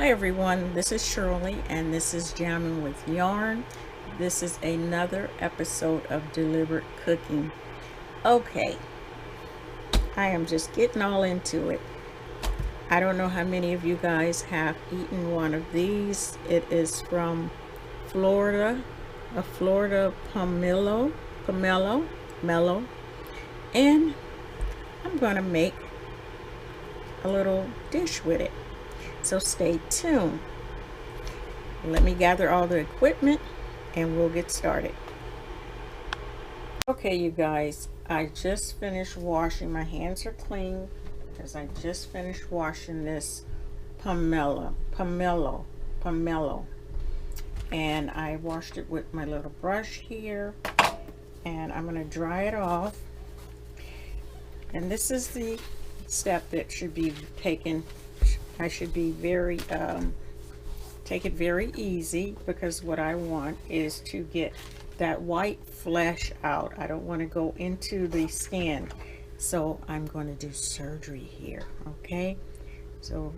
Hi everyone, this is Shirley and this is Jamming with Yarn. This is another episode of Deliberate Cooking. Okay, I am just getting all into it. I don't know how many of you guys have eaten one of these. It is from Florida, a Florida pomelo, and I'm going to make a little dish with it. So stay tuned. Let me gather all the equipment and we'll get started. Okay, you guys, I just finished washing. My hands are clean because I just finished washing this pomelo. And I washed it with my little brush here. And I'm going to dry it off. And this is the step that should be taken. I should be very, take it very easy, because what I want is to get that white flesh out. I don't want to go into the skin. So I'm going to do surgery here, okay? So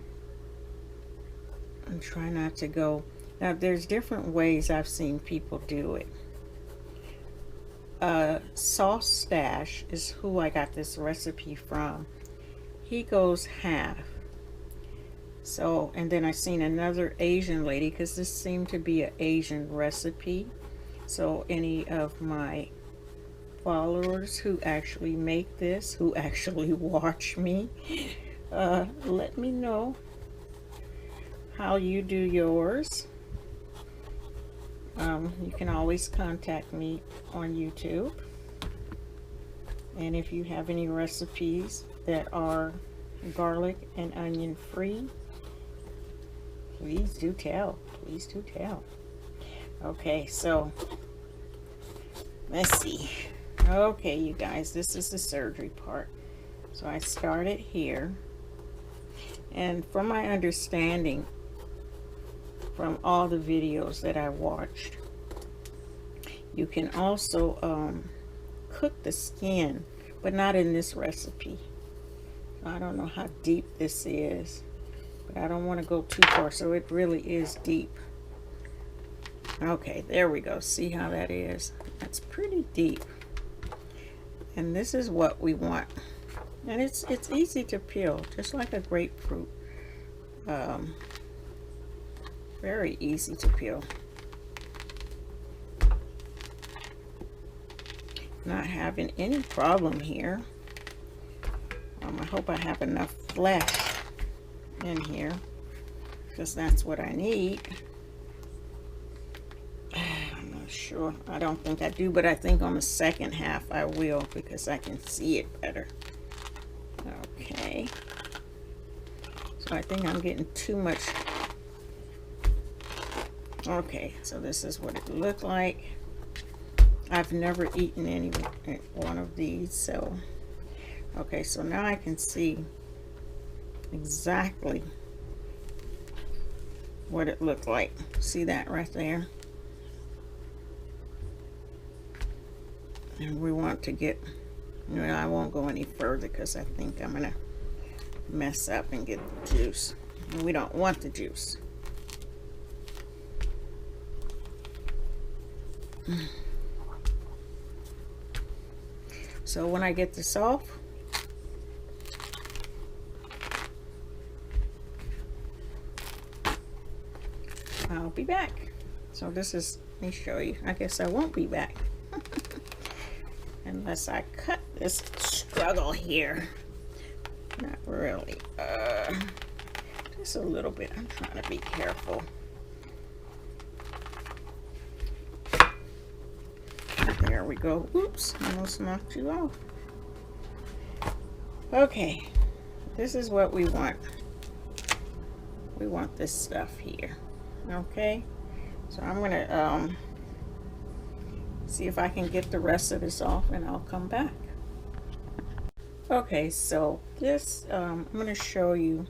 I'm trying not to go. Now there's different ways I've seen people do it. Sauce Stash is who I got this recipe from. He goes half. So, and then I seen another Asian lady, because this seemed to be an Asian recipe. So any of my followers who actually make this, who actually watch me, let me know how you do yours. You can always contact me on YouTube. And if you have any recipes that are garlic and onion free, please do tell. Please do tell. Okay, so let's see. Okay, you guys, this is the surgery part. So I started here. And from my understanding, from all the videos that I watched, you can also cook the skin, but not in this recipe. I don't know how deep this is, but I don't want to go too far, so it really is deep. Okay, there we go. See how that is? That's pretty deep. And this is what we want. And it's easy to peel, just like a grapefruit. Very easy to peel. Not having any problem here. I hope I have enough flesh in here, because that's what I need. I'm not sure. I don't think I do, but I think on the second half I will, because I can see it better. Okay. So I think I'm getting too much. Okay, so this is what it looked like. I've never eaten any one of these, so okay, so now I can see exactly what it looked like. See that right there? And we want to get, you know, I won't go any further because I think I'm gonna mess up and get the juice. And we don't want the juice. So when I get this off, I'll be back. So this is, let me show you. I guess I won't be back unless I cut this struggle here. Not really. Just a little bit. I'm trying to be careful. There we go. Oops, almost knocked you off. Okay, this is what we want. We want this stuff here. Okay, so I'm gonna see if I can get the rest of this off, and I'll come back. Okay, so this I'm gonna show you.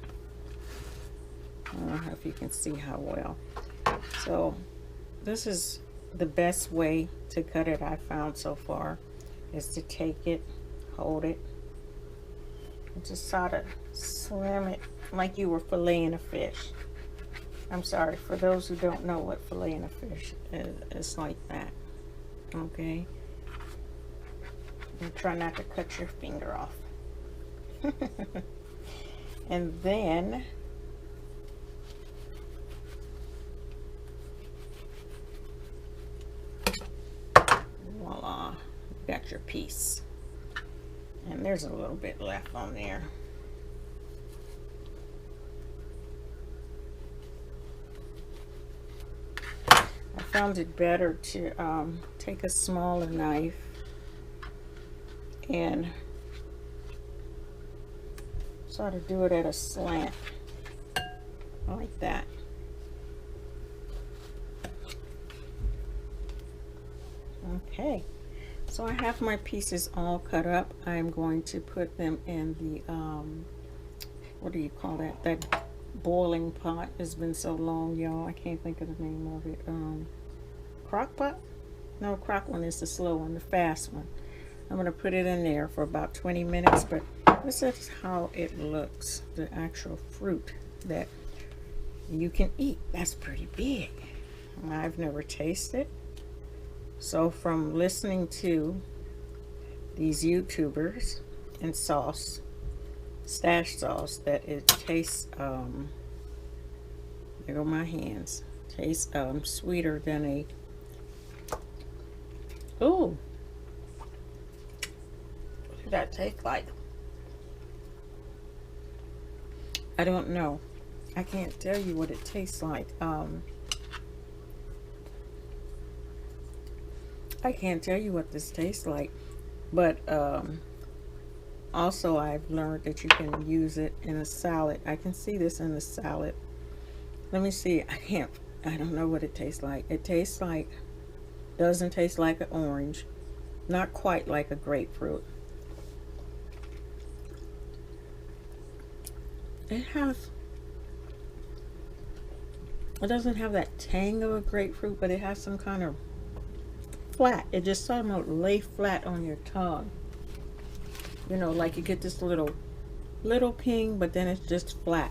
I don't know if you can see how well. So this is the best way to cut it I found so far, is to take it, hold it, and just sort of slam it like you were filleting a fish. I'm sorry, for those who don't know what filleting a fish is, it's like that. Okay? And try not to cut your finger off. And then voila, you got your piece. And there's a little bit left on there. I found it better to take a smaller knife and sort of do it at a slant like that. Okay, so I have my pieces all cut up. I'm going to put them in the what do you call that? That boiling pot. It's been so long, y'all. I can't think of the name of it. Crock pot? No, crock one is the slow one, the fast one. I'm going to put it in there for about 20 minutes, but this is how it looks. The actual fruit that you can eat. That's pretty big. I've never tasted. So from listening to these YouTubers and sauce, stash sauce, that it tastes, there go my hands, tastes sweeter than a, ooh, what did that taste like? I don't know. I can't tell you what it tastes like. I can't tell you what this tastes like, but also I've learned that you can use it in a salad. I can see this in the salad. Let me see. I don't know what it tastes like. It tastes like, doesn't taste like an orange, not quite like a grapefruit. It doesn't have that tang of a grapefruit, but it has some kind of flat. It just sort of lay flat on your tongue. You know, like you get this little ping, but then it's just flat.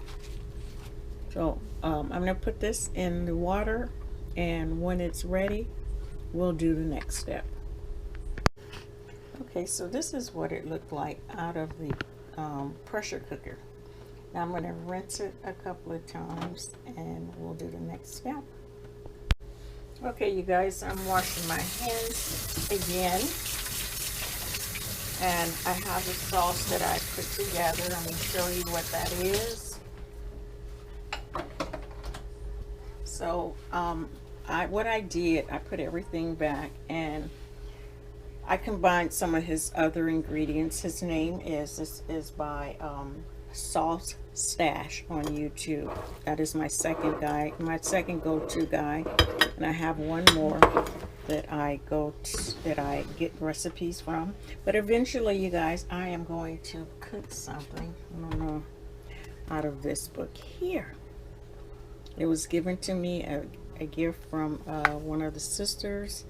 So I'm gonna put this in the water, and when it's ready, we'll do the next step. Okay, so this is what it looked like out of the pressure cooker. Now I'm gonna rinse it a couple of times, and we'll do the next step. Okay, you guys, I'm washing my hands again, and I have the sauce that I put together. I'm going to show you what that is. So, what I did, I put everything back, and I combined some of his other ingredients. His name is by Sauce Stash on YouTube. That is my second guy, my second go-to guy, and I have one more that I get recipes from. But eventually, you guys, I am going to cook something, I don't know, out of this book here. It was given to me a gift from one of the sisters,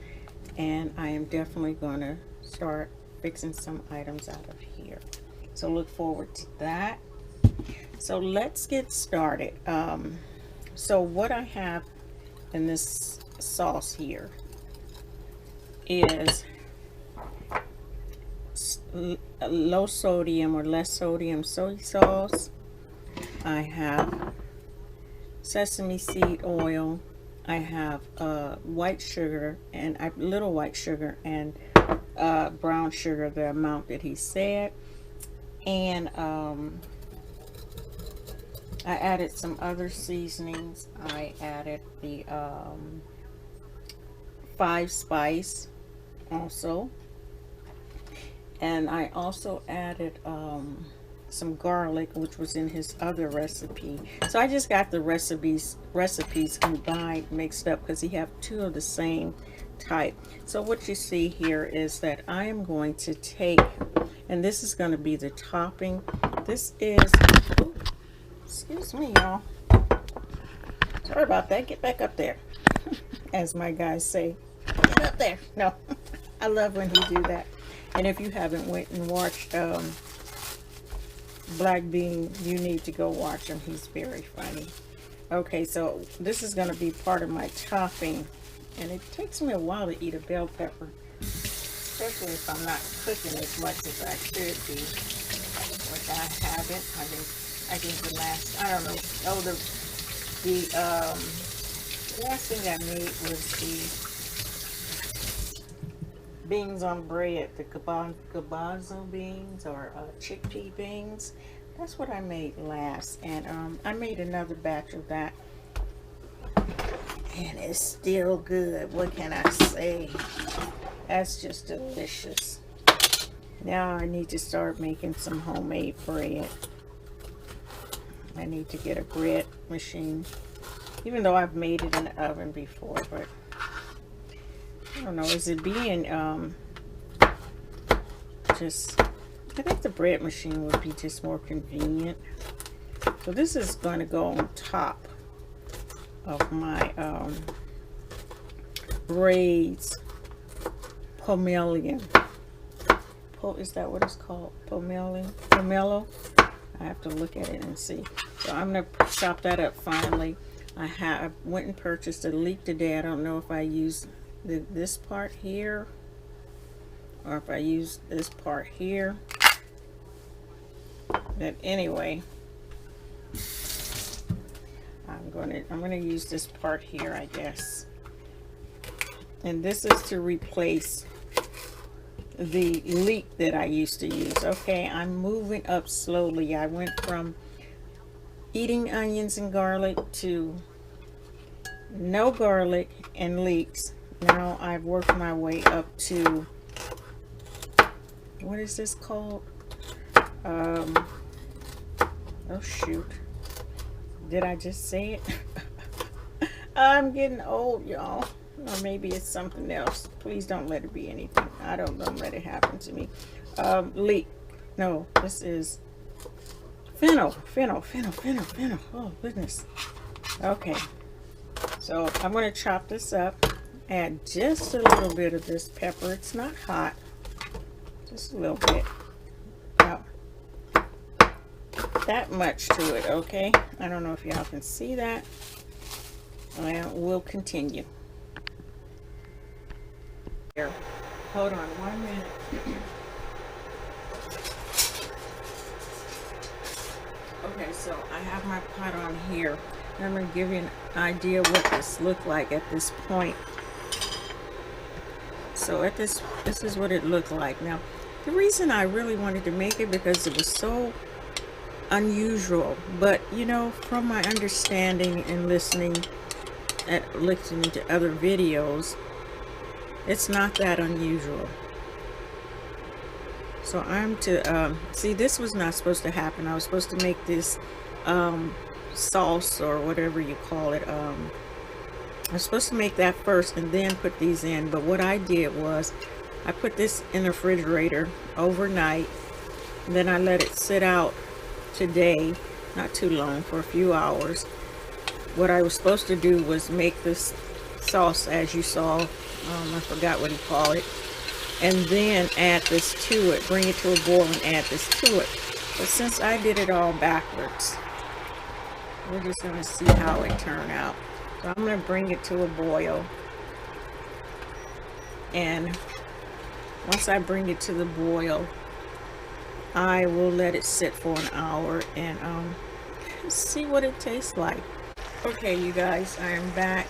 and I am definitely going to start fixing some items out of here. So look forward to that. So let's get started. So what I have in this sauce here is low sodium or less sodium soy sauce. I have sesame seed oil. I have white sugar and little white sugar and brown sugar, the amount that he said, and I added some other seasonings. I added the 5 spice also, and I also added some garlic, which was in his other recipe. So I just got the recipes combined, mixed up, because he have 2 of the same type. So what you see here is that I am going to take, and this is going to be the topping. This is, excuse me, y'all. Sorry about that. Get back up there, as my guys say. Get up there. No, I love when he do that. And if you haven't went and watched Black Bean, you need to go watch him. He's very funny. Okay, so this is going to be part of my topping, and it takes me a while to eat a bell pepper, especially if I'm not cooking as much as I should be, which I haven't. I think the last, I don't know, oh, the last thing I made was the beans on bread, the garbanzo beans, or chickpea beans. That's what I made last, and I made another batch of that, and it's still good. What can I say? That's just delicious. Now I need to start making some homemade bread. I need to get a bread machine, even though I've made it in the oven before, but I don't know, is it being just, I think the bread machine would be just more convenient. So this is going to go on top of my braids pomelo. Is that what it's called? Pomelo? I have to look at it and see. So I'm going to chop that up finely. I went and purchased a leek today. I don't know if I used this part here or if I use this part here. But anyway, I'm gonna use this part here, I guess. And this is to replace the leek that I used to use. Okay, I'm moving up slowly. I went from eating onions and garlic to no garlic and leeks. Now I've worked my way up to, what is this called? Oh shoot, did I just say it? I'm getting old, y'all. Or maybe it's something else. Please don't let it be anything. Don't let it happen to me. Leek. No, this is fennel. Oh goodness. Okay, so I'm going to chop this up. Add just a little bit of this pepper. It's not hot. Just a little bit. About that much to it, okay? I don't know if y'all can see that. We'll continue. Here. Hold on 1 minute. Okay, so I have my pot on here. I'm going to give you an idea what this looked like at this point. So this is what it looked like. Now, the reason I really wanted to make it because it was so unusual, but you know, from my understanding and listening to other videos, it's not that unusual. So I'm to see, this was not supposed to happen. I was supposed to make this sauce or whatever you call it. I was supposed to make that first and then put these in, but what I did was I put this in the refrigerator overnight, and then I let it sit out today, not too long, for a few hours. What I was supposed to do was make this sauce, as you saw. I forgot what he called it, and then add this to it, bring it to a boil and add this to it. But since I did it all backwards, we're just going to see how it turned out. So I'm going to bring it to a boil, and once I bring it to the boil, I will let it sit for an hour and see what it tastes like. Okay, you guys, I am back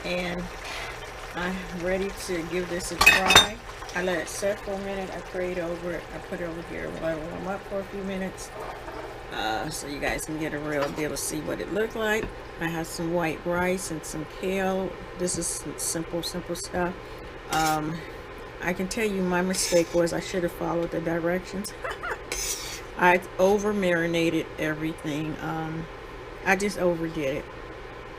and I'm ready to give this a try. I let it set for a minute. I prayed over it. I put it over here, let it warm up for a few minutes, so you guys can get a real deal to see what it looked like. I have some white rice and some kale. This is some simple stuff. I can tell you my mistake was I should have followed the directions. I over marinated everything. I just overdid it.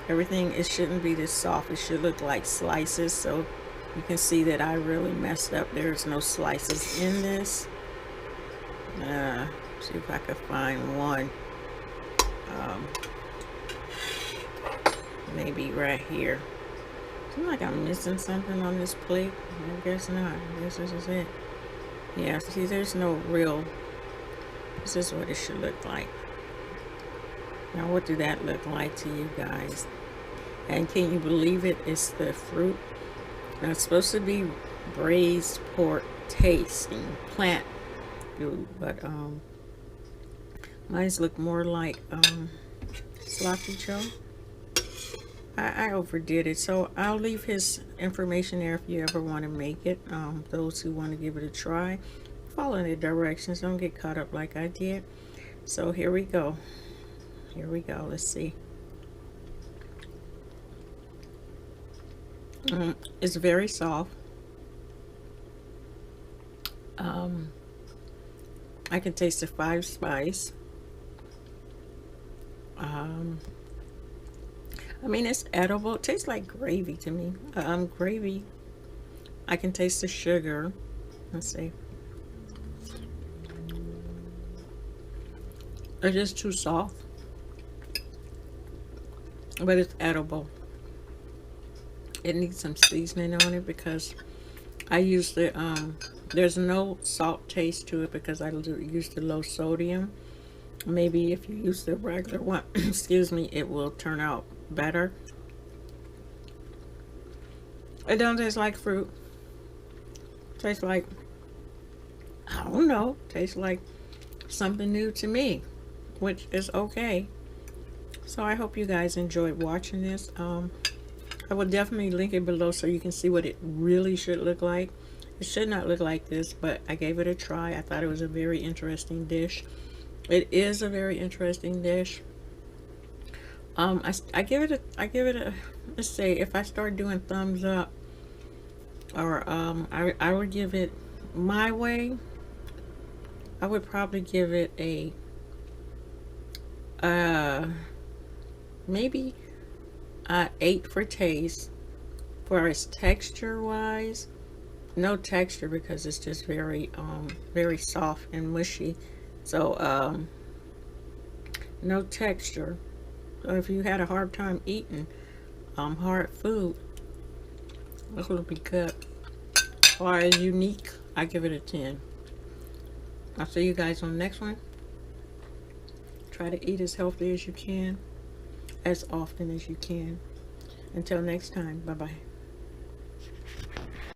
Everything, it shouldn't be this soft. It should look like slices. So you can see that I really messed up. There's no slices in this. See if I could find one. Maybe right here. Seems like I'm missing something on this plate. I guess not. I guess this is it. Yeah, see, there's no real. This is what it should look like. Now what did that look like to you guys? And can you believe it? It's the fruit. Now it's supposed to be braised pork tasting plant food, but mine's look more like sloppy joe. I overdid it, so I'll leave his information there if you ever want to make it. Those who want to give it a try, follow the directions, don't get caught up like I did. So here we go. Here we go. Let's see. It's very soft. I can taste the 5 spice. I mean, it's edible. It tastes like gravy to me. Gravy. I can taste the sugar. Let's see. It's just too soft, but it's edible. It needs some seasoning on it because I use the there's no salt taste to it because I use the low sodium. Maybe if you use the regular one, excuse me, it will turn out better. It don't taste like fruit. It tastes like, I don't know, tastes like something new to me, which is okay. So I hope you guys enjoyed watching this. I will definitely link it below so you can see what it really should look like. It should not look like this, but I gave it a try. I thought it was a very interesting dish. It is a very interesting dish. I give it a, let's say if I start doing thumbs up, or I would give it my way. I would probably give it a maybe 8 for taste. For its texture wise, no texture because it's just very very soft and mushy. So no texture. So if you had a hard time eating hard food, this would be good. As far as unique, I give it a 10. I'll see you guys on the next one. Try to eat as healthy as you can, as often as you can. Until next time, bye bye.